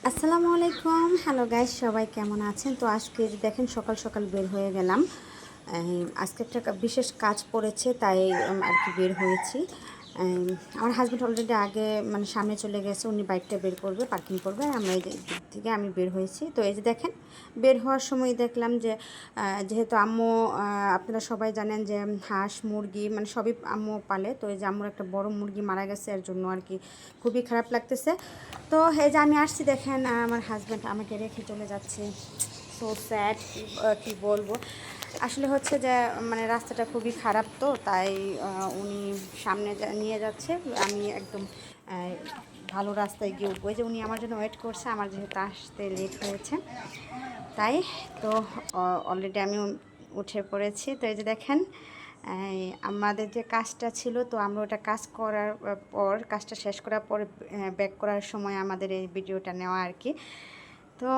আসসালামু আলাইকুম। Hello guys, সবাই কেমন আছেন? তো আজকে যে দেখেন সকাল সকাল বের হয়ে গেলাম। আজকে একটা বিশেষ কাজ পড়েছে, তাই আর কি বের হয়েছি। আমার হাজব্যান্ড অলরেডি আগে মানে সামনে চলে গেছে, উনি বাইকটা বের করবে, পার্কিং করবে, আর আমরা এই দিক থেকে আমি বের হয়েছি। তো এই যে দেখেন বের হওয়ার সময় দেখলাম যে যেহেতু আম্মু, আপনারা সবাই জানেন যে হাঁস মুরগি মানে সবই আম্মু পালে। তো এই যে আম্মুর একটা বড় মুরগি মারা গেছে, এর জন্য আর কি খুবই খারাপ লাগতেছে। তো এই যে আমি আসছি দেখেন, আমার হাজব্যান্ড আমাকে রেখে চলে যাচ্ছে। সো স্যাড, কি বলবো। আসলে হচ্ছে যে মানে রাস্তাটা খুবই খারাপ, তো তাই উনি সামনে নিয়ে যাচ্ছে, আমি একদম ভালো রাস্তায় গিয়ে উঠবো। যে উনি আমার জন্য ওয়েট করছে, আমার যেহেতু আসতে লেট হয়েছে তাই। তো অলরেডি আমি উঠে পড়েছি। তো এই যে দেখেন আমাদের যে কাজটা ছিল, তো আমরা ওটা কাজ করার পর, কাজটা শেষ করার পর ব্যাক করার সময় আমাদের এই ভিডিওটা নেওয়া আর কি। তো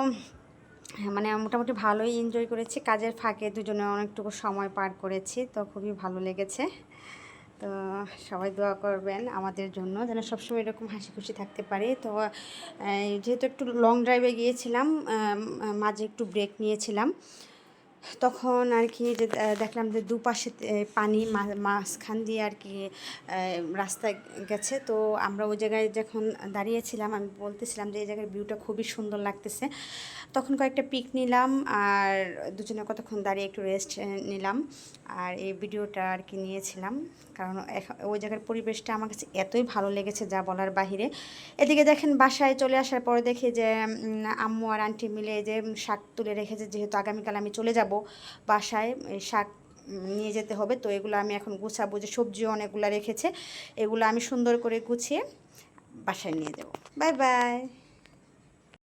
মানে মোটামুটি ভালোই এনজয় করেছি, কাজের ফাঁকে দুজনে অনেকটুকু সময় পার করেছি, তো খুবই ভালো লেগেছে। তো সবাই দোয়া করবেন আমাদের জন্য, যেন সবসময় এরকম হাসি খুশি থাকতে পারি। তো যেহেতু একটু লং ড্রাইভে গিয়েছিলাম, মাঝে একটু ব্রেক নিয়েছিলাম, তখন আর কি যে দেখলাম যে দুপাশে পানি, মাঝখান দিয়ে আর কি রাস্তায় গেছে। তো আমরা ওই জায়গায় যখন দাঁড়িয়েছিলাম, আমি বলতেছিলাম যে এই জায়গার ভিউটা খুবই সুন্দর লাগতেছে। তখন কয়েকটা পিক নিলাম, আর দুজনে কতক্ষণ দাঁড়িয়ে একটু রেস্ট নিলাম, আর এই ভিডিওটা আর কি নিয়েছিলাম। কারণ ওই জায়গার পরিবেশটা আমার কাছে এতই ভালো লেগেছে যা বলার বাহিরে। এদিকে দেখেন বাসায় চলে আসার পরে দেখি যে আম্মু আর আন্টি মিলে যে শাক তুলে রেখেছে, যেহেতু আগামীকাল আমি চলে যাব বাসায়, শাক নিয়ে যেতে হবে। তো এগুলো আমি এখন গুছাবো, যে সবজিও অনেকগুলো রেখেছে, এগুলো আমি সুন্দর করে গুছিয়ে বাসায় নিয়ে যাব। Bye bye.